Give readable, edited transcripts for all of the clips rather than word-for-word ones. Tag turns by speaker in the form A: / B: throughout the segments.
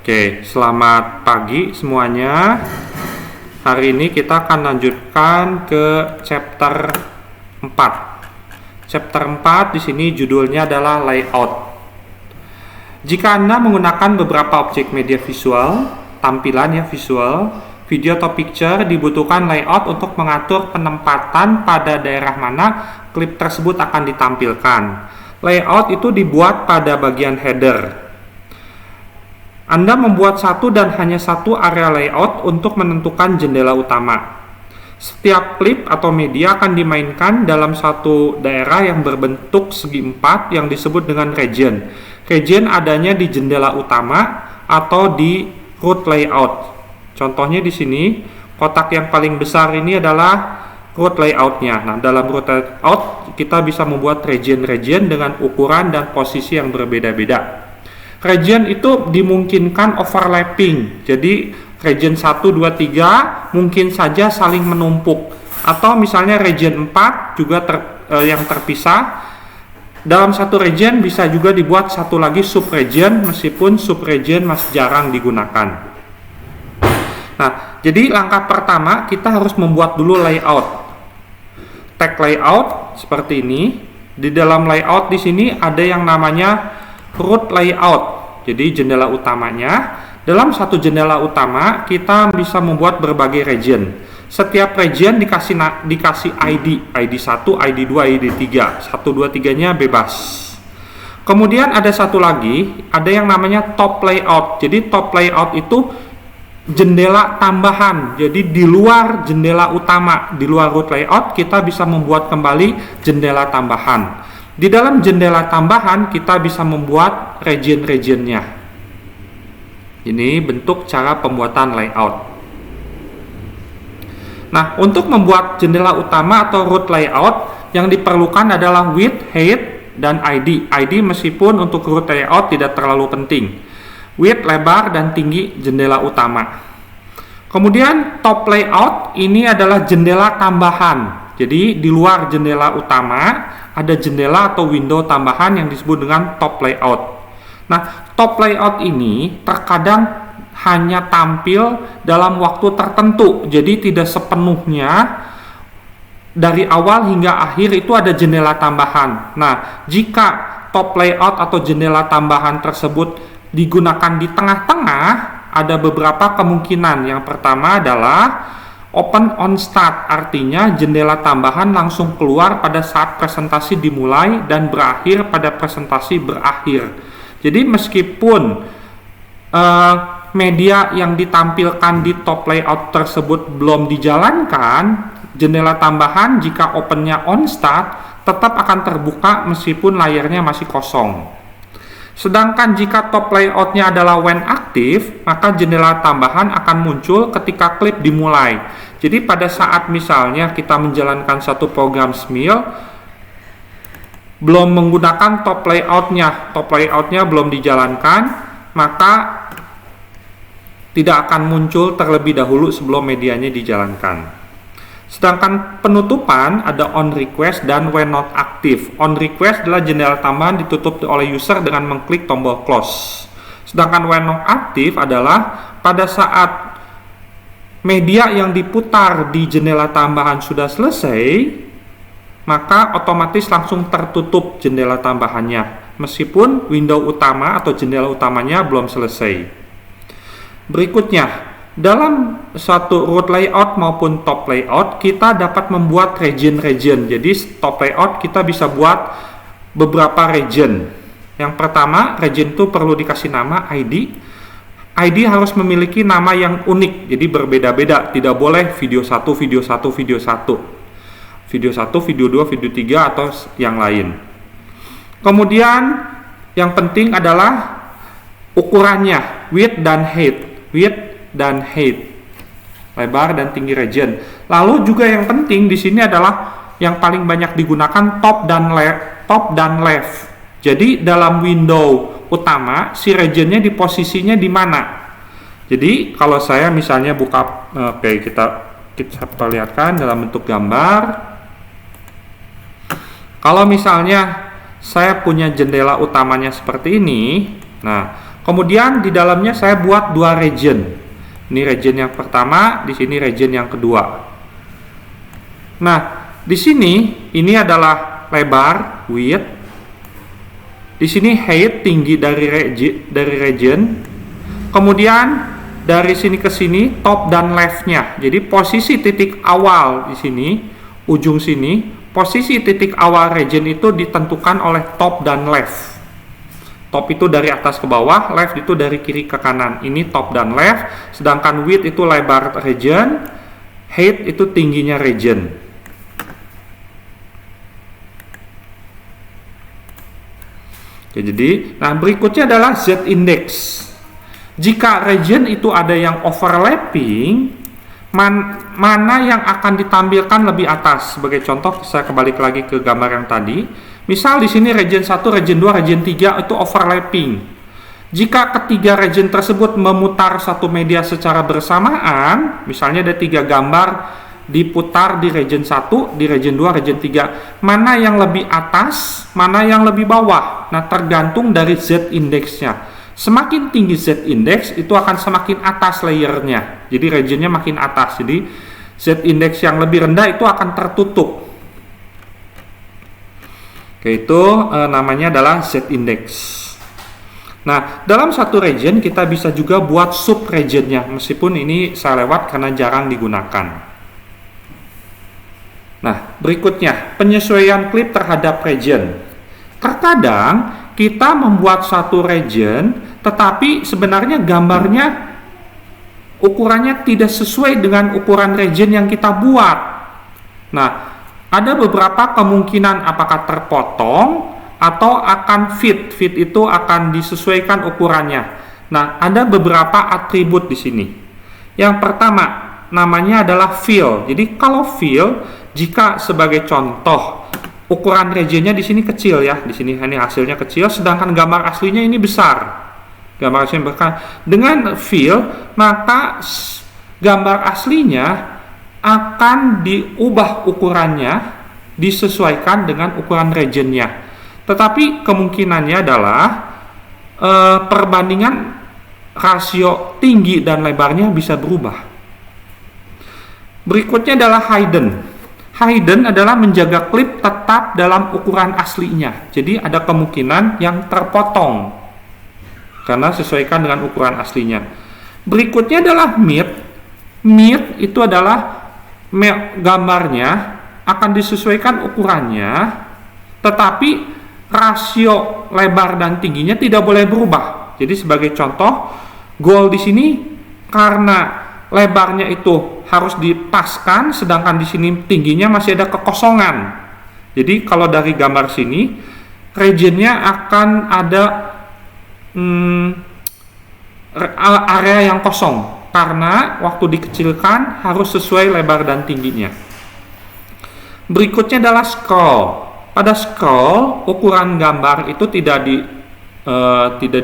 A: Oke, selamat pagi semuanya. Hari ini kita akan lanjutkan ke chapter 4. Chapter 4 di sini judulnya adalah layout. Jika Anda menggunakan beberapa objek media visual, tampilan visual, video atau picture, dibutuhkan layout untuk mengatur penempatan pada daerah mana klip tersebut akan ditampilkan. Layout itu dibuat pada bagian header. Anda membuat satu dan hanya satu area layout untuk menentukan jendela utama. Setiap klip atau media akan dimainkan dalam satu daerah yang berbentuk segi empat yang disebut dengan region. Region adanya di jendela utama atau di root layout. Contohnya di sini, kotak yang paling besar ini adalah root layoutnya. Nah, dalam root layout kita bisa membuat region-region dengan ukuran dan posisi yang berbeda-beda. Region itu dimungkinkan overlapping, jadi region 1, 2, 3 mungkin saja saling menumpuk, atau misalnya region 4 juga yang terpisah. Dalam satu region bisa juga dibuat satu lagi subregion, meskipun subregion masih jarang digunakan. Nah, jadi langkah pertama kita harus membuat dulu layout. Tag layout seperti ini. Di dalam layout di sini ada yang namanya root layout, jadi jendela utamanya. Dalam satu jendela utama kita bisa membuat berbagai region. Setiap region dikasih ID 1, ID 2, ID 3. 1, 2, 3-nya bebas. Kemudian ada satu lagi, ada yang namanya top layout. Jadi top layout itu jendela tambahan. Jadi di luar jendela utama, di luar root layout kita bisa membuat kembali jendela tambahan. Di dalam jendela tambahan kita bisa membuat region-regionnya. Ini bentuk cara pembuatan layout. Nah, untuk membuat jendela utama atau root layout yang diperlukan adalah width, height, dan ID. ID meskipun untuk root layout tidak terlalu penting. Width, lebar, dan tinggi jendela utama. Kemudian top layout ini adalah jendela tambahan. Jadi di luar jendela utama ada jendela atau window tambahan yang disebut dengan top layout. Nah, top layout ini terkadang hanya tampil dalam waktu tertentu. Jadi tidak sepenuhnya dari awal hingga akhir itu ada jendela tambahan. Nah, jika top layout atau jendela tambahan tersebut digunakan di tengah-tengah, ada beberapa kemungkinan. Yang pertama adalah open on start, artinya jendela tambahan langsung keluar pada saat presentasi dimulai dan berakhir pada presentasi berakhir. Jadi meskipun media yang ditampilkan di top layout tersebut belum dijalankan, jendela tambahan jika opennya on start tetap akan terbuka meskipun layarnya masih kosong. Sedangkan jika top layoutnya adalah when aktif, maka jendela tambahan akan muncul ketika klip dimulai. Jadi pada saat misalnya kita menjalankan satu program SMIL, belum menggunakan top layoutnya belum dijalankan, maka tidak akan muncul terlebih dahulu sebelum medianya dijalankan. Sedangkan penutupan ada on request dan when not active. On request adalah jendela tambahan ditutup oleh user dengan mengklik tombol close. Sedangkan when not active adalah pada saat media yang diputar di jendela tambahan sudah selesai, maka otomatis langsung tertutup jendela tambahannya, meskipun window utama atau jendela utamanya belum selesai. Berikutnya, dalam satu root layout maupun top layout kita dapat membuat region-region. Jadi top layout kita bisa buat beberapa region. Yang pertama, region itu perlu dikasih nama ID. ID harus memiliki nama yang unik, jadi berbeda-beda. Tidak boleh video 1, video 1, video 1. Video 1, video 2, video 3 atau yang lain. Kemudian yang penting adalah ukurannya, width dan height. Width dan height, lebar dan tinggi region. Lalu juga yang penting di sini adalah yang paling banyak digunakan top dan left. Jadi dalam window utama si regionnya di posisinya di mana. Jadi kalau saya misalnya buka, kita perlihatkan dalam bentuk gambar. Kalau misalnya saya punya jendela utamanya seperti ini, nah Kemudian di dalamnya saya buat dua region. Ini region yang pertama, di sini region yang kedua. Nah, di sini ini adalah lebar width. Di sini height tinggi dari region. Kemudian dari sini ke sini top dan leftnya. Jadi posisi titik awal di sini, ujung sini, posisi titik awal region itu ditentukan oleh top dan left. Top itu dari atas ke bawah, left itu dari kiri ke kanan. Ini top dan left, sedangkan width itu lebar region, height itu tingginya region. Oke, jadi, nah berikutnya adalah Z-index. Jika region itu ada yang overlapping, mana yang akan ditampilkan lebih atas? Sebagai contoh, saya kembali lagi ke gambar yang tadi. Misal di sini region 1, region 2, region 3 itu overlapping. Jika ketiga region tersebut memutar satu media secara bersamaan, misalnya ada 3 gambar diputar di region 1, di region 2, region 3, mana yang lebih atas, mana yang lebih bawah? Nah, tergantung dari Z-indexnya. Semakin tinggi Z-index itu akan semakin atas layernya. Jadi regionnya makin atas. Jadi Z-index yang lebih rendah itu akan tertutup. Oke, itu namanya adalah Z-index. Nah, dalam satu region kita bisa juga buat sub-regionnya, meskipun ini saya lewat karena jarang digunakan. Nah, berikutnya penyesuaian klip terhadap region. Terkadang kita membuat satu region, tetapi sebenarnya gambarnya ukurannya tidak sesuai dengan ukuran region yang kita buat. Nah, ada beberapa kemungkinan apakah terpotong atau akan fit. Fit itu akan disesuaikan ukurannya. Nah, ada beberapa atribut di sini. Yang pertama, namanya adalah fill. Jadi kalau fill, jika sebagai contoh ukuran regionnya di sini kecil ya, di sini ini hasilnya kecil, sedangkan gambar aslinya ini besar. Gambar aslinya besar. Dengan fill, maka gambar aslinya akan diubah ukurannya, disesuaikan dengan ukuran regionnya. Tetapi kemungkinannya adalah perbandingan rasio tinggi dan lebarnya bisa berubah. Berikutnya adalah hidden. Hidden adalah menjaga klip tetap dalam ukuran aslinya. Jadi ada kemungkinan yang terpotong karena sesuaikan dengan ukuran aslinya. Berikutnya adalah mid. Mid itu adalah gambarnya akan disesuaikan ukurannya, tetapi rasio lebar dan tingginya tidak boleh berubah. Jadi sebagai contoh, goal di sini karena lebarnya itu harus dipaskan, sedangkan di sini tingginya masih ada kekosongan. Jadi kalau dari gambar sini, regionnya akan ada area yang kosong karena waktu dikecilkan harus sesuai lebar dan tingginya. Berikutnya adalah scroll. Pada scroll, ukuran gambar itu tidak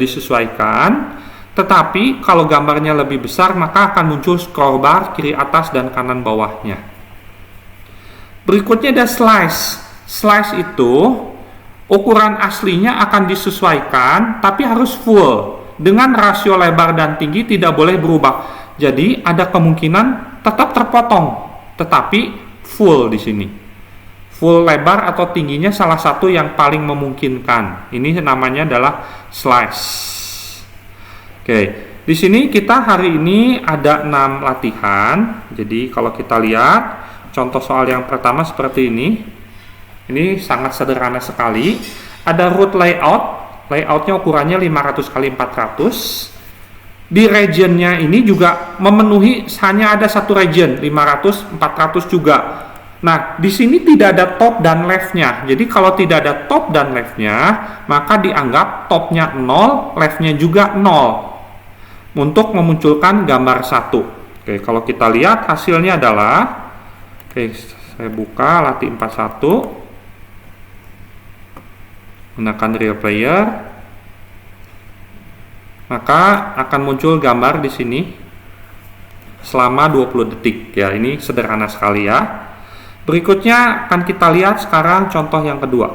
A: disesuaikan. Tetapi kalau gambarnya lebih besar, maka akan muncul scroll bar kiri atas dan kanan bawahnya. Berikutnya ada slice. Slice itu ukuran aslinya akan disesuaikan, tapi harus full. Dengan rasio lebar dan tinggi tidak boleh berubah. Jadi ada kemungkinan tetap terpotong, tetapi full di sini. Full lebar atau tingginya salah satu yang paling memungkinkan. Ini namanya adalah slice. Oke, di sini kita hari ini ada 6 latihan. Jadi kalau kita lihat contoh soal yang pertama seperti ini. Ini sangat sederhana sekali. Ada root layout. Layoutnya ukurannya 500 x 400. Di regionnya ini juga memenuhi, hanya ada satu region 500, 400 juga. Nah, di sini tidak ada top dan leftnya. Jadi kalau tidak ada top dan leftnya, maka dianggap topnya 0, leftnya juga 0 untuk memunculkan gambar 1. Oke, kalau kita lihat hasilnya adalah, oke, saya buka latih 41, gunakan real player, maka akan muncul gambar di sini selama 20 detik. Ya, ini sederhana sekali ya. Berikutnya akan kita lihat sekarang contoh yang kedua.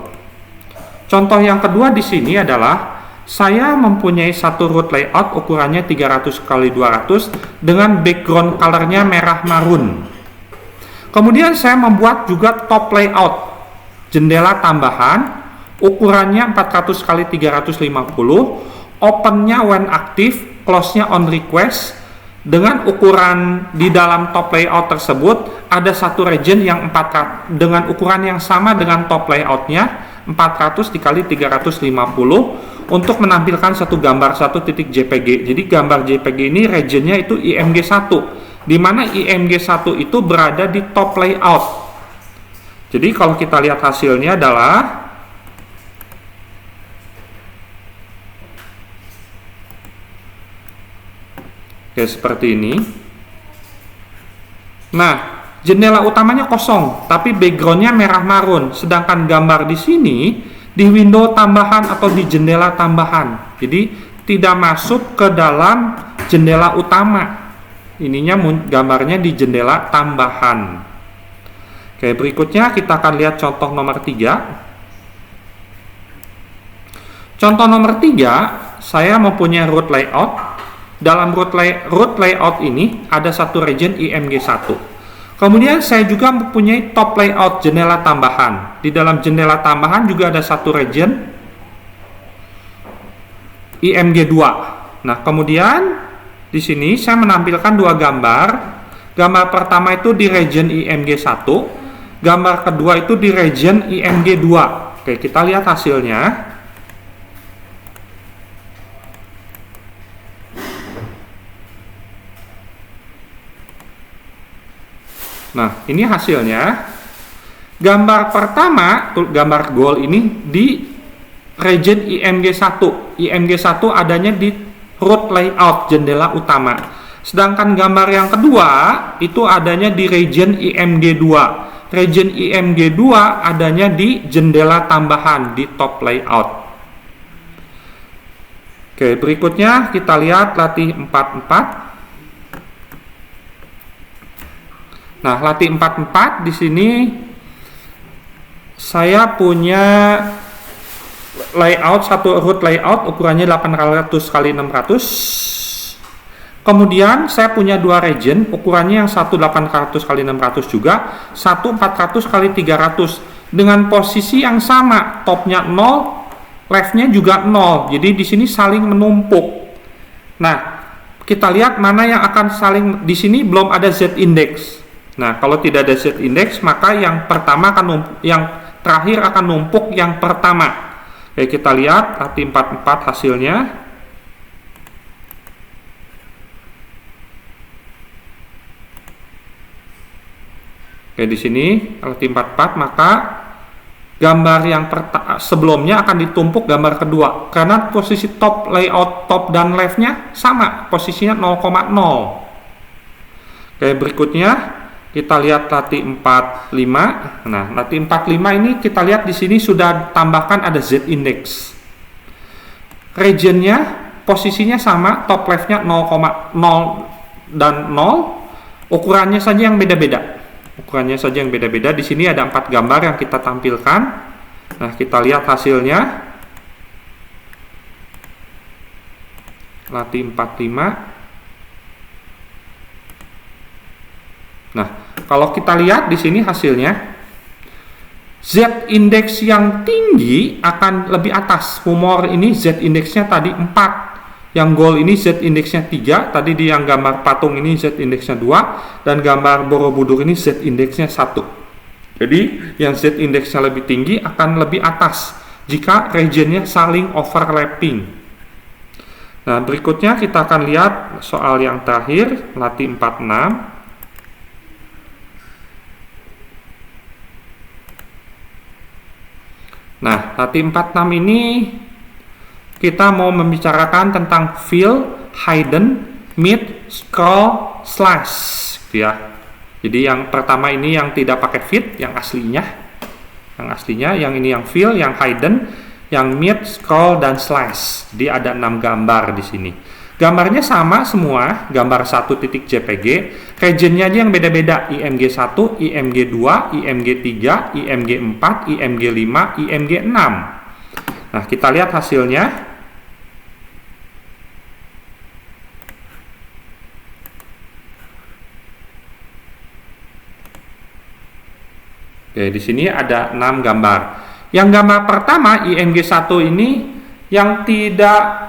A: Contoh yang kedua di sini adalah saya mempunyai satu root layout ukurannya 300 x 200 dengan background colornya merah marun. Kemudian saya membuat juga top layout, jendela tambahan, ukurannya 400 x 350, opennya when active, close-nya on request. Dengan ukuran di dalam top layout tersebut ada satu region yang 400 dengan ukuran yang sama dengan top layoutnya, 400 dikali 350, untuk menampilkan satu gambar satu titik JPG. Jadi gambar JPG ini regionnya itu IMG1, di mana IMG1 itu berada di top layout. Jadi kalau kita lihat hasilnya adalah seperti ini. Nah, jendela utamanya kosong, tapi backgroundnya merah marun. Sedangkan gambar di sini di window tambahan atau di jendela tambahan. Jadi tidak masuk ke dalam jendela utama. Ininya gambarnya di jendela tambahan. Oke, berikutnya kita akan lihat contoh nomor 3. Contoh nomor 3, saya mempunyai root layout. Dalam root layout ini ada satu region IMG1. Kemudian saya juga mempunyai top layout jendela tambahan. Di dalam jendela tambahan juga ada satu region IMG2. Nah, kemudian di sini saya menampilkan dua gambar. Gambar pertama itu di region IMG1, gambar kedua itu di region IMG2. Oke, kita lihat hasilnya. Nah, ini hasilnya. Gambar pertama, gambar gold ini di region IMG1. IMG1 adanya di root layout jendela utama. Sedangkan gambar yang kedua itu adanya di region IMG2. Region IMG2 adanya di jendela tambahan di top layout. Oke, berikutnya kita lihat latih 4-4. Nah, latih 4-4 di sini saya punya layout, satu root layout ukurannya 800 x 600. Kemudian saya punya dua region ukurannya yang satu 800 x 600 juga, satu 400 x 300 dengan posisi yang sama, topnya 0, leftnya juga 0. Jadi di sini saling menumpuk. Nah, kita lihat mana yang akan saling, di sini belum ada Z index. Nah, kalau tidak ada Z index, maka yang pertama akan yang terakhir akan numpuk yang pertama. Oke, kita lihat latih 4-4 hasilnya. Oke, di sini latih 4-4, maka gambar yang sebelumnya akan ditumpuk gambar kedua karena posisi top layout top dan leftnya sama, posisinya 0,0. Oke, berikutnya kita lihat latih 4-5. Nah, latih 4-5 ini kita lihat di sini sudah tambahkan ada Z index. Regionnya posisinya sama, top leftnya 0,0 dan 0. Ukurannya saja yang beda-beda. Ukurannya saja yang beda-beda. Di sini ada 4 gambar yang kita tampilkan. Nah, kita lihat hasilnya. Latih 4-5. Nah, kalau kita lihat di sini hasilnya, Z index yang tinggi akan lebih atas. Humor ini Z indeksnya tadi 4, yang gold ini Z indeksnya 3, tadi di yang gambar patung ini Z indeksnya 2, dan gambar Borobudur ini Z indeksnya 1. Jadi yang Z indeksnya lebih tinggi akan lebih atas jika regionnya saling overlapping. Nah, berikutnya kita akan lihat soal yang terakhir, latih 4-6. Nah, latih 4-6 ini kita mau membicarakan tentang fill, hidden, mid, scroll, slash, gitu ya. Jadi yang pertama ini yang tidak pakai fit, yang aslinya. Yang ini yang fill, yang hidden, yang mid, scroll, dan slash. Jadi ada 6 gambar di sini. Gambarnya sama semua, gambar satu titik JPG. Regionnya aja yang beda-beda, IMG1, IMG2, IMG3, IMG4, IMG5, IMG6. Nah, kita lihat hasilnya. Oke, di sini ada 6 gambar. Yang gambar pertama IMG1 ini yang tidak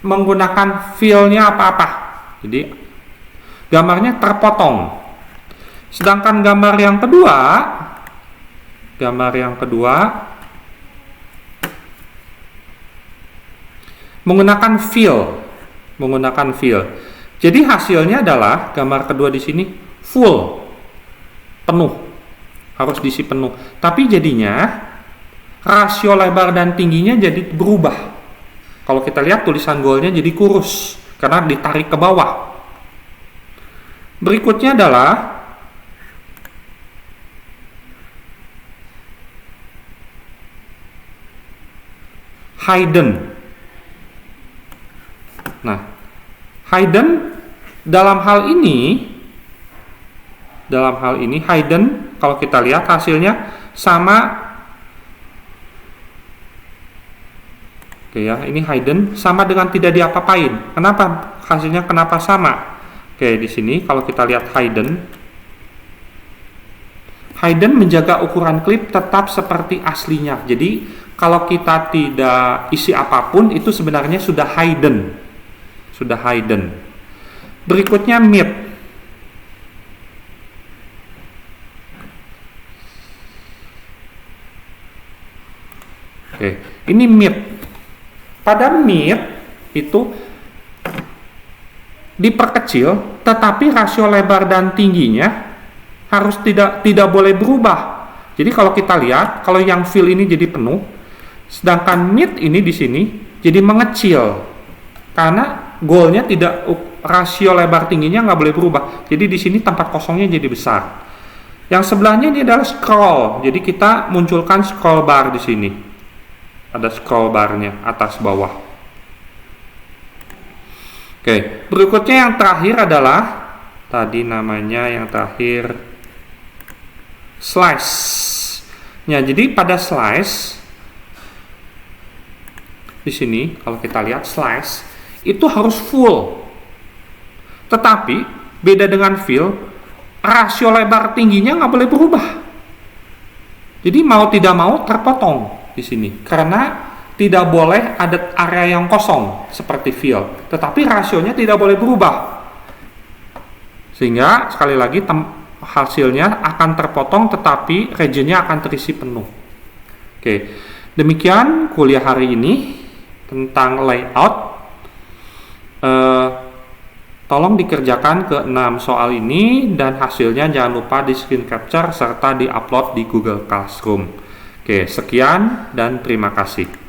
A: menggunakan fill-nya apa-apa. Jadi gambarnya terpotong. Sedangkan gambar yang kedua menggunakan fill. Jadi hasilnya adalah gambar kedua di sini full, penuh, harus diisi penuh. Tapi jadinya rasio lebar dan tingginya jadi berubah. Kalau kita lihat tulisan goalnya jadi kurus karena ditarik ke bawah. Berikutnya adalah hidden. Nah, hidden dalam hal ini hidden kalau kita lihat hasilnya sama. Oke ya, ini hidden sama dengan tidak diapa-apain. Kenapa hasilnya sama? Oke, di sini kalau kita lihat hidden menjaga ukuran klip tetap seperti aslinya. Jadi kalau kita tidak isi apapun itu sebenarnya sudah hidden. Berikutnya mid. Oke, ini mid. Pada mid itu diperkecil, tetapi rasio lebar dan tingginya harus tidak boleh berubah. Jadi kalau kita lihat, kalau yang fill ini jadi penuh, sedangkan mid ini di sini jadi mengecil karena goalnya tidak, rasio lebar tingginya nggak boleh berubah. Jadi di sini tempat kosongnya jadi besar. Yang sebelahnya ini adalah scroll. Jadi kita munculkan scroll bar di sini. Ada scroll barnya atas bawah. Oke, berikutnya yang terakhir adalah tadi namanya yang terakhir slice. Ya, jadi pada slice di sini kalau kita lihat slice itu harus full. Tetapi beda dengan fill, rasio lebar tingginya nggak boleh berubah. Jadi mau tidak mau terpotong di sini karena tidak boleh ada area yang kosong seperti fill, tetapi rasionya tidak boleh berubah, sehingga sekali lagi hasilnya akan terpotong tetapi regionnya akan terisi penuh. Oke, demikian kuliah hari ini tentang layout. Tolong dikerjakan ke 6 soal ini dan hasilnya jangan lupa di screen capture serta di upload di Google Classroom. Oke, sekian dan terima kasih.